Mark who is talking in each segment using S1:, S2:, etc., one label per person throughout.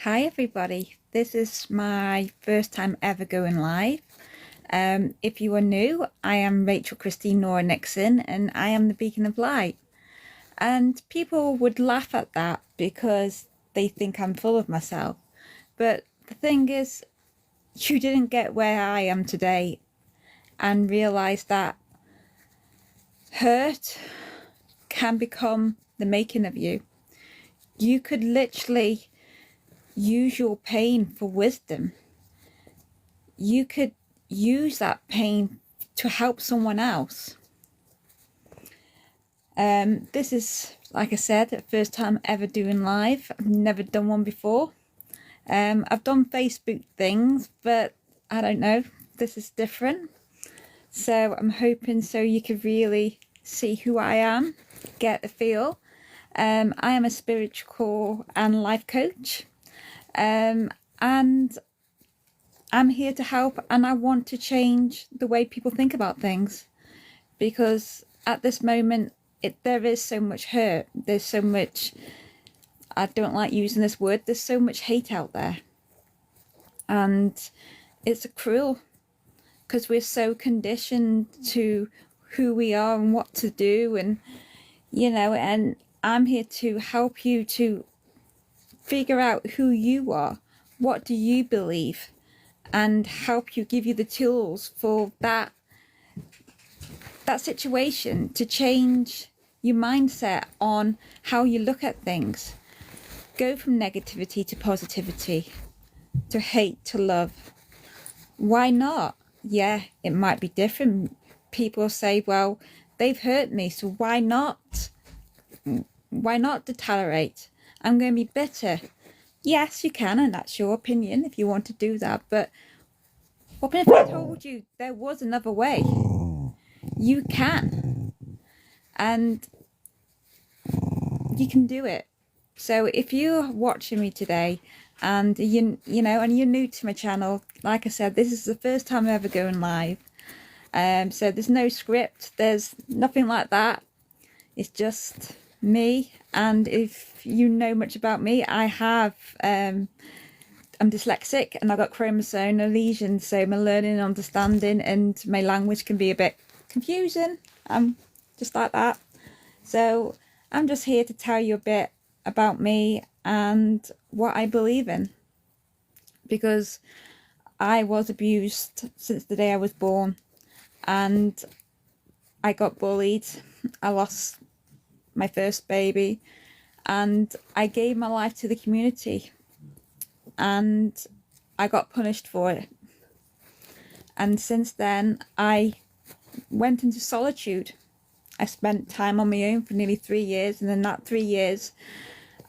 S1: Hi everybody, this is my first time ever going live. If you are new, I am Rachel Christine Nora Nixon and I am the Beacon of Light. And people would laugh at that because they think I'm full of myself. But the thing is, you didn't get where I am today and realize that hurt can become the making of you. You could literally use your pain for wisdom. You could use that pain to help someone else. This is, like I said, the first time ever doing live. I've never done one before. I've done Facebook things, but I don't know, this is different. So I'm hoping so you could really see who I am, get a feel. I am a spiritual and life coach. And I'm here to help, and I want to change the way people think about things, because at this moment there is so much hurt, there's so much, I don't like using this word, there's so much hate out there, and it's cruel because we're so conditioned to who we are and what to do, and and I'm here to help you to figure out who you are, what do you believe, and help you, give you the tools for that situation to change your mindset on how you look at things. Go from negativity to positivity, to hate to love. Why not? Yeah, it might be different. People say, well, they've hurt me, so why not? Why not tolerate? I'm going to be bitter. Yes, you can, and that's your opinion if you want to do that. But what if I told you there was another way? You can, and you can do it. So if you're watching me today and and you're new to my channel, like I said, this is the first time I'm ever going live. So there's no script, there's nothing like that. It's just me. And if you know much about me, I'm dyslexic and I've got chromosomal lesions, so my learning and understanding and my language can be a bit confusing. I'm just like that. So I'm just here to tell you a bit about me and what I believe in, because I was abused since the day I was born, and I got bullied. I lost my first baby, and I gave my life to the community, and I got punished for it. And since then, I went into solitude. I spent time on my own for nearly 3 years, and in that 3 years,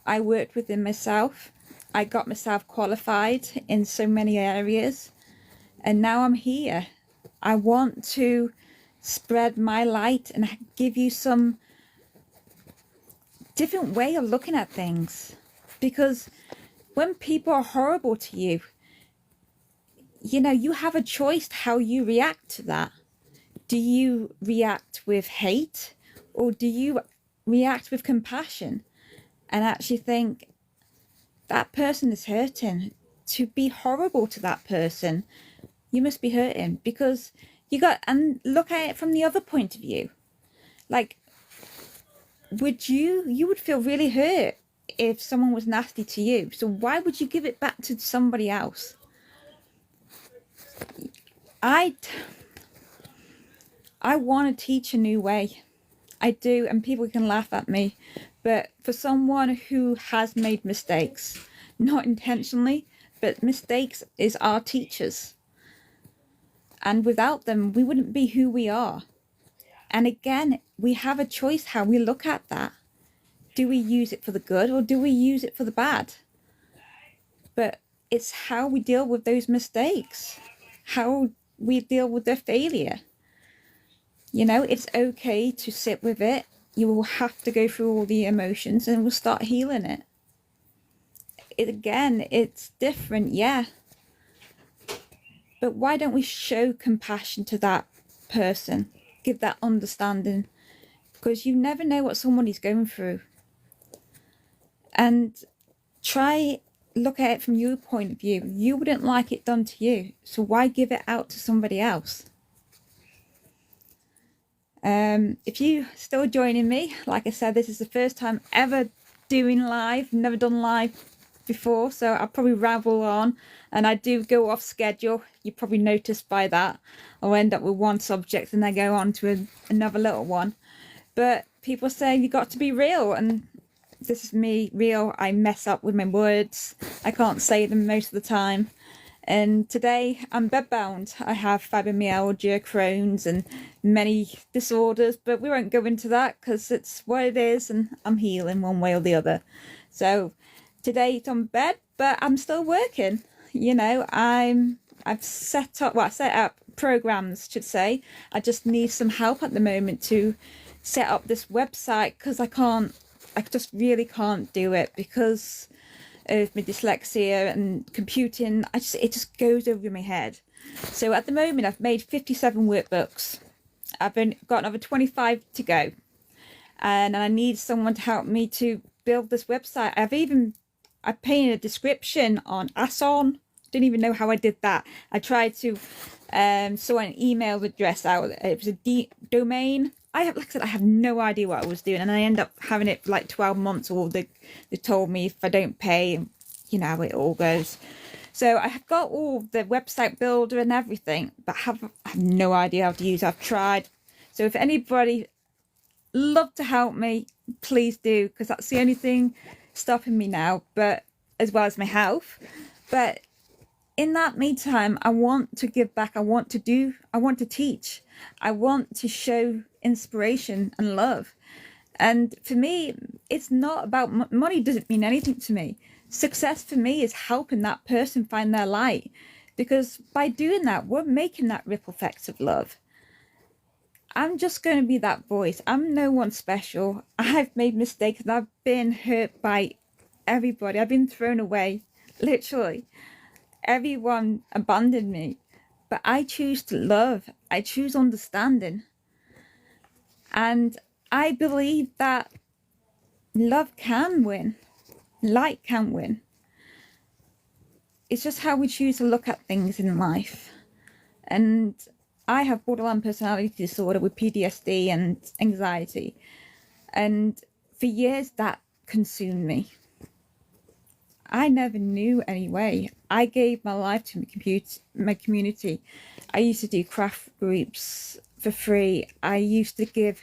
S1: I worked within myself. I got myself qualified in so many areas, and now I'm here. I want to spread my light and give you some different way of looking at things, because when people are horrible to you, you have a choice how you react to that. Do you react with hate, or do you react with compassion and actually think that person is hurting? To be horrible to that person, you must be hurting, because and look at it from the other point of view. Like, you would feel really hurt if someone was nasty to you, so why would you give it back to somebody else? I want to teach a new way. I do, and people can laugh at me, but for someone who has made mistakes, not intentionally, but mistakes is our teachers. And without them, we wouldn't be who we are. And again, we have a choice how we look at that. Do we use it for the good, or do we use it for the bad? But it's how we deal with those mistakes, how we deal with their failure. It's okay to sit with it. You will have to go through all the emotions, and we'll start healing it. It's different, yeah. But why don't we show compassion to that person? Give that understanding, because you never know what somebody's going through. And try look at it from your point of view. You wouldn't like it done to you, so why give it out to somebody else? If you still joining me, like I said, this is the first time ever doing live. Never done live before, so I'll probably ramble on, and I do go off schedule. You probably noticed by that. I'll end up with one subject and then go on to another little one. But people say you got to be real, and this is me, real. I mess up with my words. I can't say them most of the time. And today I'm bedbound. I have fibromyalgia, Crohn's, and many disorders, but we won't go into that because it's what it is, and I'm healing one way or the other. So today it's on bed, but I'm still working. You know, I've set up programs, should say. I just need some help at the moment to set up this website because I just really can't do it because of my dyslexia and computing. It just goes over my head. So at the moment I've made 57 workbooks. I've got another 25 to go, and I need someone to help me to build this website. I painted a description on Ason. Didn't even know how I did that. I tried to sort an email address out. It was a domain. Like I said, I have no idea what I was doing, and I end up having it for like 12 months. Or they told me if I don't pay, you know how it all goes. So I have got all the website builder and everything, but I have no idea how to use it. I've tried. So if anybody love to help me, please do, because that's the only thing stopping me now, but as well as my health. But in that meantime, I want to give back. I want to teach. I want to show inspiration and love. And for me, it's not about money. Doesn't mean anything to me. Success for me is helping that person find their light, because by doing that, we're making that ripple effect of love. I'm just going to be that voice. I'm no one special. I've made mistakes and I've been hurt by everybody. I've been thrown away, literally. Everyone abandoned me. But I choose to love. I choose understanding. And I believe that love can win. Light can win. It's just how we choose to look at things in life. And I have borderline personality disorder with PTSD and anxiety. And for years that consumed me. I never knew anyway. I gave my life to my community. I used to do craft groups for free. I used to give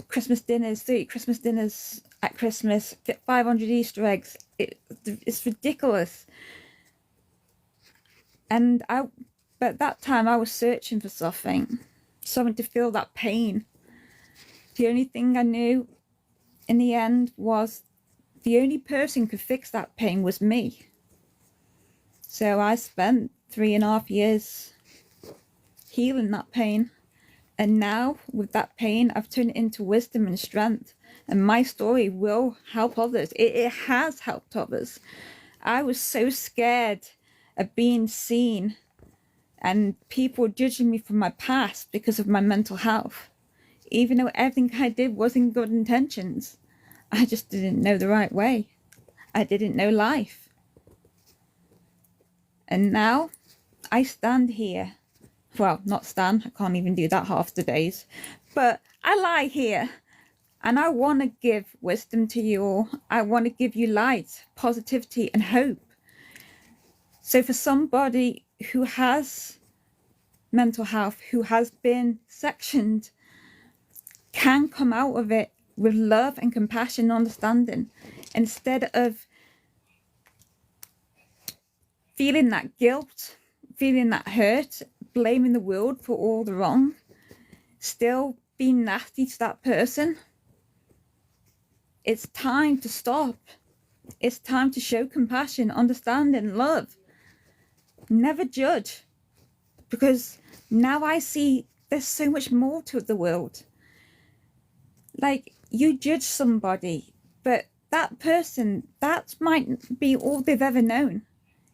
S1: Christmas dinners, 30 Christmas dinners at Christmas, 500 Easter eggs. It's ridiculous. And but at that time I was searching for something to feel that pain. The only thing I knew in the end was the only person who could fix that pain was me. So I spent 3.5 years healing that pain. And now with that pain, I've turned it into wisdom and strength. And my story will help others. It has helped others. I was so scared of being seen and people judging me from my past because of my mental health. Even though everything I did was in good intentions. I just didn't know the right way. I didn't know life. And now I stand here. Well, not stand. I can't even do that half the days. But I lie here. And I want to give wisdom to you all. I want to give you light, positivity and hope. So for somebody who has mental health, who has been sectioned, can come out of it with love and compassion and understanding, instead of feeling that guilt, feeling that hurt, blaming the world for all the wrong, still being nasty to that person. It's time to stop. It's time to show compassion, understanding, love. Never judge. Because now I see there's so much more to the world. Like, you judge somebody, but that person, that might be all they've ever known.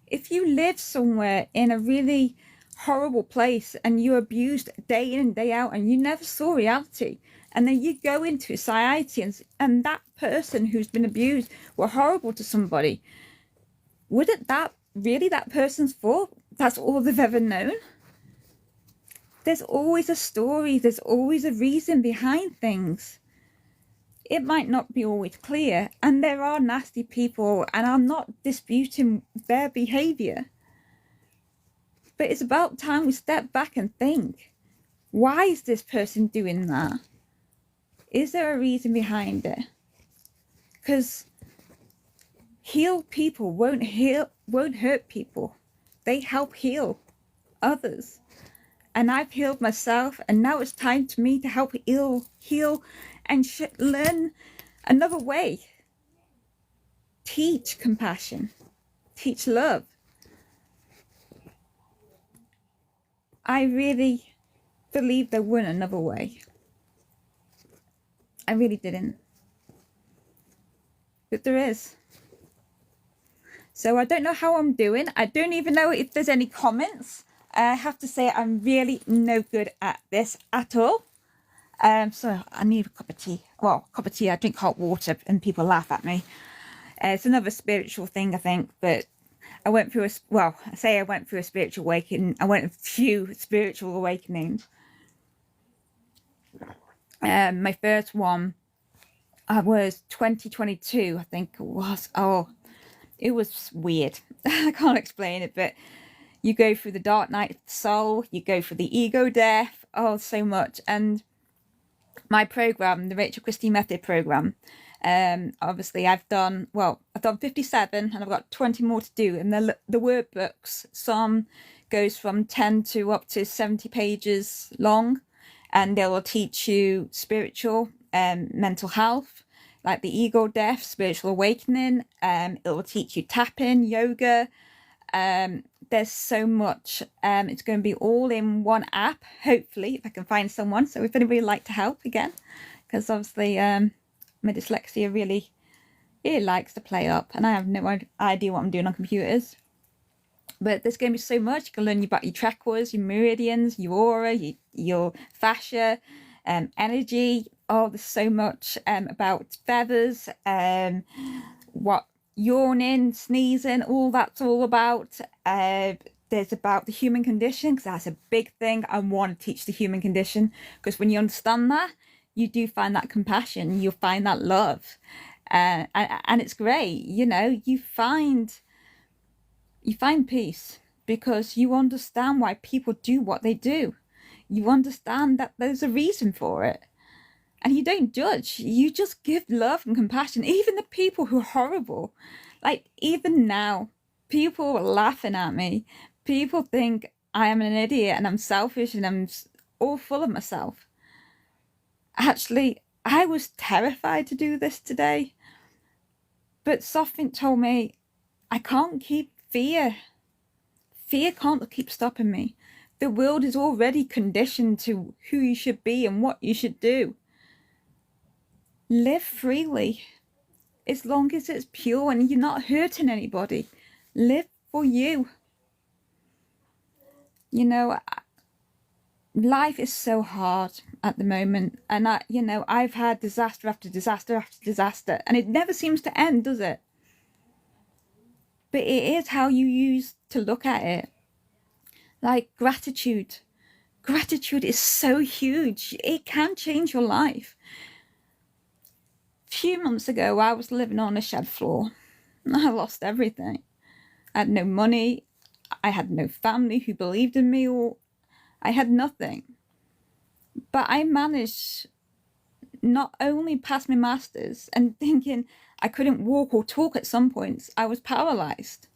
S1: If you live somewhere in a really horrible place and you're abused day in and day out and you never saw reality, and then you go into society and that person who's been abused were horrible to somebody, wouldn't that really that person's fault? That's all they've ever known. There's always a story, there's always a reason behind things. It might not be always clear, and there are nasty people, and I'm not disputing their behaviour. But it's about time we step back and think, why is this person doing that? Is there a reason behind it? Because healed people won't hurt people. They help heal others. And I've healed myself, and now it's time to me to help heal and learn another way. Teach compassion. Teach love. I really believe there wasn't another way. I really didn't. But there is. So I don't know how I'm doing. I don't even know if there's any comments. I have to say I'm really no good at this at all. So I need a cup of tea. Well, a cup of tea, I drink hot water and people laugh at me. It's another spiritual thing, I think, but I went through I went through a spiritual awakening. I went through a few spiritual awakenings. My first one was 2022, I think it was. Oh, it was weird. I can't explain it, but you go through the dark night of the soul, you go through the ego death, so much. And my program, the Rachel Christie Method program, obviously I've done 57 and I've got 20 more to do. And the workbooks, some goes from 10 to up to 70 pages long, and they will teach you spiritual, mental health, like the ego death, spiritual awakening. It will teach you tapping, yoga. There's so much. It's going to be all in one app, hopefully, if I can find someone. So if anybody would like to help again, because obviously my dyslexia really likes to play up, and I have no idea what I'm doing on computers. But there's going to be so much. You can learn about your chakras, your meridians, your aura, your fascia, energy. There's so much about feathers, what yawning, sneezing, all that's all about. There's about the human condition, because that's a big thing. I want to teach the human condition, because when you understand that, you do find that compassion, you'll find that love, and it's great. You find peace because you understand why people do what they do. You understand that there's a reason for it. And you don't judge. You just give love and compassion. Even the people who are horrible. Like, even now, people are laughing at me. People think I am an idiot and I'm selfish and I'm all full of myself. Actually, I was terrified to do this today. But something told me I can't keep fear. Fear can't keep stopping me. The world is already conditioned to who you should be and what you should do. Live freely, as long as it's pure and you're not hurting anybody. Live for you. Life is so hard at the moment, and I've had disaster after disaster after disaster, and it never seems to end, does it? But it is how you use to look at it. Like gratitude. Gratitude is so huge. It can change your life. A few months ago, I was living on a shed floor. I lost everything. I had no money. I had no family who believed in me, or I had nothing. But I managed not only pass my masters, and thinking I couldn't walk or talk at some points. I was paralyzed.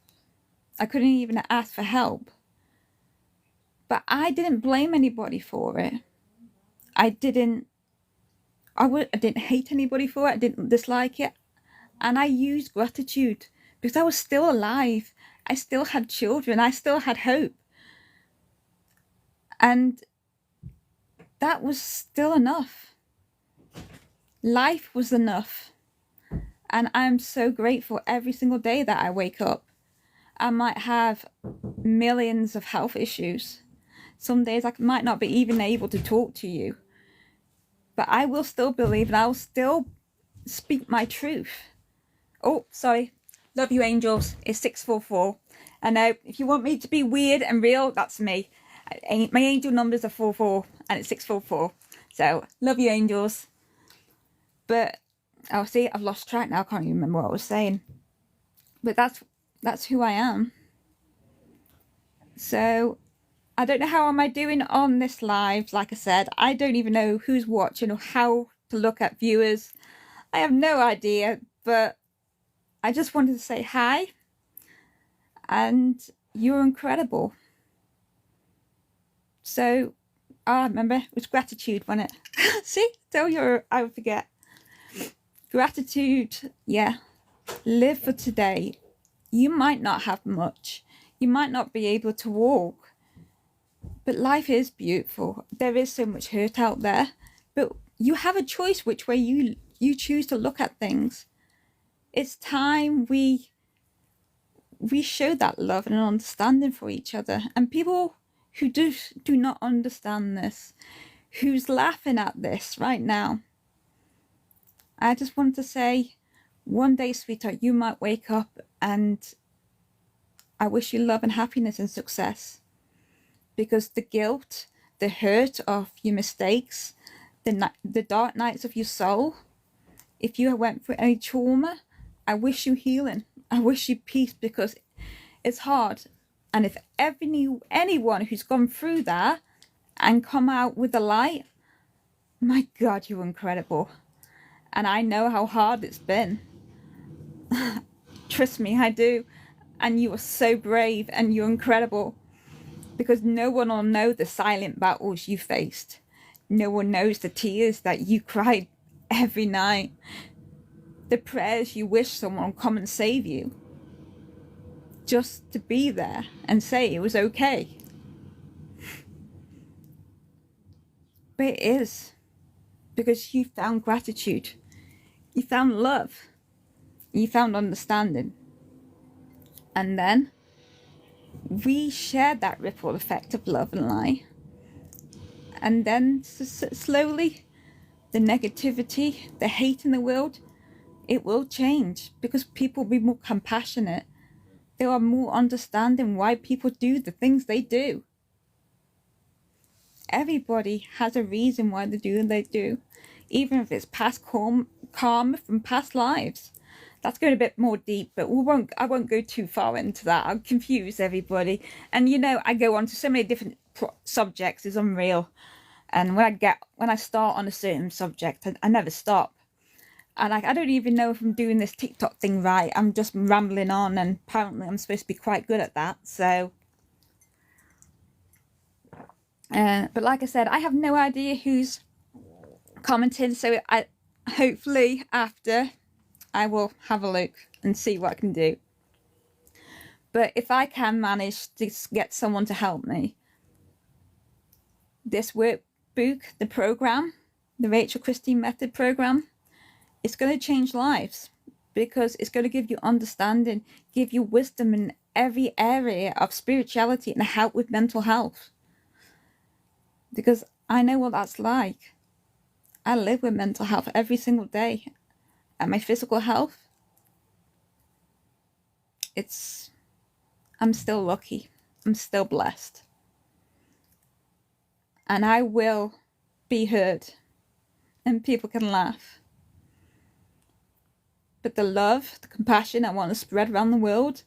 S1: I couldn't even ask for help. But I didn't blame anybody for it. I didn't hate anybody for it. I didn't dislike it. And I used gratitude because I was still alive. I still had children. I still had hope. And that was still enough. Life was enough. And I'm so grateful every single day that I wake up. I might have millions of health issues. Some days I might not be even able to talk to you. But I will still believe, and I will still speak my truth. Oh, sorry. Love you, angels. It's 644. I know if you want me to be weird and real, that's me. My angel numbers are 44 and it's 644. So love you, angels. But oh, see, I've lost track now. I can't even remember what I was saying. But that's who I am. So I don't know how am I doing on this live. Like I said, I don't even know who's watching or how to look at viewers. I have no idea, but I just wanted to say hi. And you're incredible. So, I remember, it was gratitude, wasn't it? See, I would forget. Gratitude, yeah. Live for today. You might not have much. You might not be able to walk. But life is beautiful. There is so much hurt out there. But you have a choice which way you choose to look at things. It's time we show that love and understanding for each other. And people who do not understand this, who's laughing at this right now, I just want to say, one day, sweetheart, you might wake up and I wish you love and happiness and success. Because the guilt, the hurt of your mistakes, the dark nights of your soul, if you went through any trauma, I wish you healing. I wish you peace, because it's hard. And if anyone who's gone through that and come out with the light, my God, you're incredible. And I know how hard it's been. Trust me, I do. And you are so brave and you're incredible, because no one will know the silent battles you faced. No one knows the tears that you cried every night. The prayers you wish someone would come and save you. Just to be there and say it was okay. But it is. Because you found gratitude. You found love. You found understanding. And then we shared that ripple effect of love and light. And then slowly, the negativity, the hate in the world, it will change, because people will be more compassionate. They are more understanding why people do the things they do. Everybody has a reason why they do what they do, even if it's past karma from past lives. That's going a bit more deep, but I won't go too far into that. I'll confuse everybody. And I go on to so many different subjects. It's unreal. And when I start on a certain subject, I never stop. And I don't even know if I'm doing this TikTok thing right. I'm just rambling on, and apparently I'm supposed to be quite good at that. So, but like I said, I have no idea who's commenting. So hopefully after, I will have a look and see what I can do. But if I can manage to get someone to help me, this workbook, the program, the Rachel Christine Method program, it's going to change lives, because it's going to give you understanding, give you wisdom in every area of spirituality and help with mental health. Because I know what that's like. I live with mental health every single day. And my physical health, I'm still lucky. I'm still blessed. And I will be heard. And people can laugh. But the love, the compassion I want to spread around the world,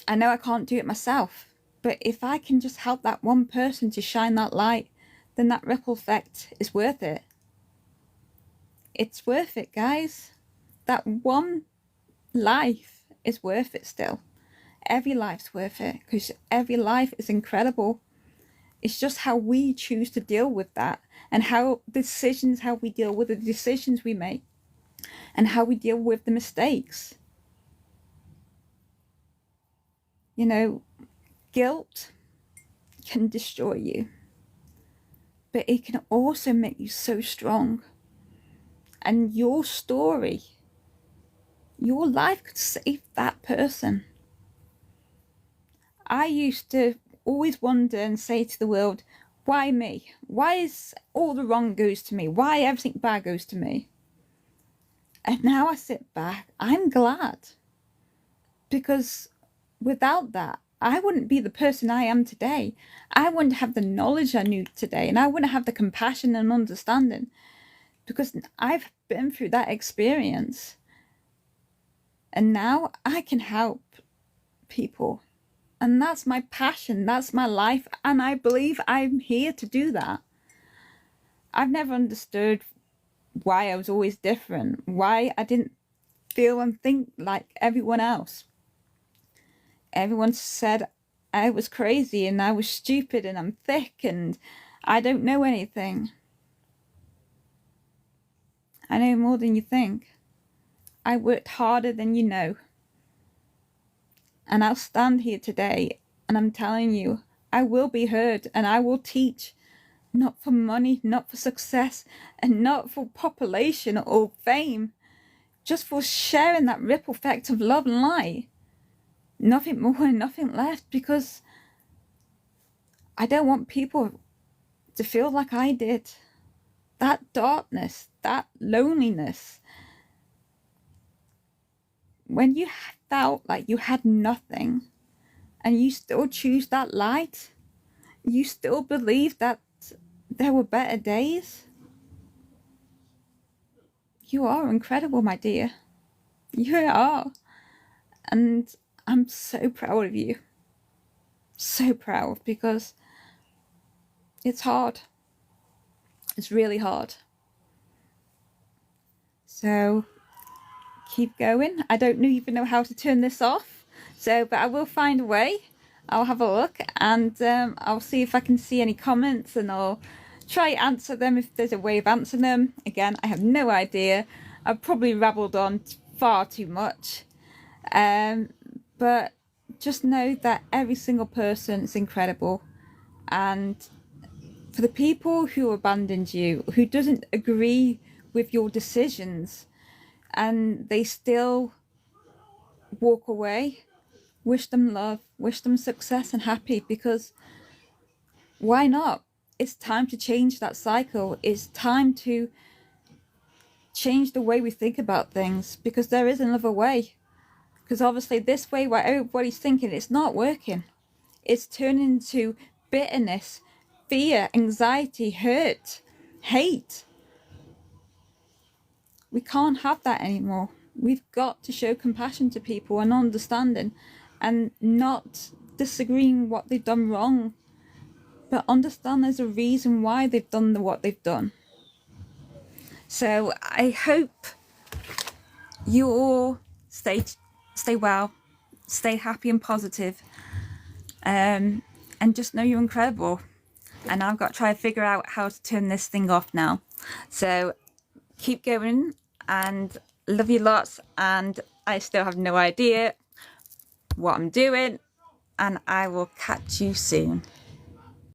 S1: I know I can't do it myself. But if I can just help that one person to shine that light, then that ripple effect is worth it. It's worth it, guys. That one life is worth it still. Every life's worth it, because every life is incredible. It's just how we choose to deal with that, and how we deal with the decisions we make, and how we deal with the mistakes. Guilt can destroy you, but it can also make you so strong. And your story, your life could save that person. I used to always wonder and say to the world, why me? Why is all the wrong goes to me? Why everything bad goes to me? And now I sit back, I'm glad. Because without that, I wouldn't be the person I am today. I wouldn't have the knowledge I knew today, and I wouldn't have the compassion and understanding, because I've been through that experience. And now I can help people. And that's my passion, that's my life, and I believe I'm here to do that. I've never understood why I was always different, why I didn't feel and think like everyone else. Everyone said I was crazy and I was stupid and I'm thick and I don't know anything. I know more than you think. I worked harder than you know. And I'll stand here today and I'm telling you, I will be heard and I will teach. Not for money, not for success, and not for population or fame. Just for sharing that ripple effect of love and light. Nothing more and nothing less, because I don't want people to feel like I did. That darkness, that loneliness. When you felt like you had nothing and you still choose that light, you still believe that there were better days. You are incredible, my dear. You are. And I'm so proud of you. So proud, because it's hard. It's really hard. So keep going. I don't even know how to turn this off. But I will find a way. I'll have a look and I'll see if I can see any comments and I'll try answer them if there's a way of answering them. Again, I have no idea. I've probably rabbled on far too much. But just know that every single person is incredible. And for the people who abandoned you, who doesn't agree with your decisions, and they still walk away, wish them love, wish them success and happy, because why not? It's time to change that cycle. It's time to change the way we think about things, because there is another way. Because obviously this way, what everybody's thinking, it's not working. It's turning into bitterness, fear, anxiety, hurt, hate. We can't have that anymore. We've got to show compassion to people and understanding, and not disagreeing what they've done wrong, but understand there's a reason why they've done what they've done. So I hope you all stay well, stay happy and positive, and just know you're incredible. And I've got to try to figure out how to turn this thing off now. So keep going and love you lots. And I still have no idea what I'm doing. And I will catch you soon.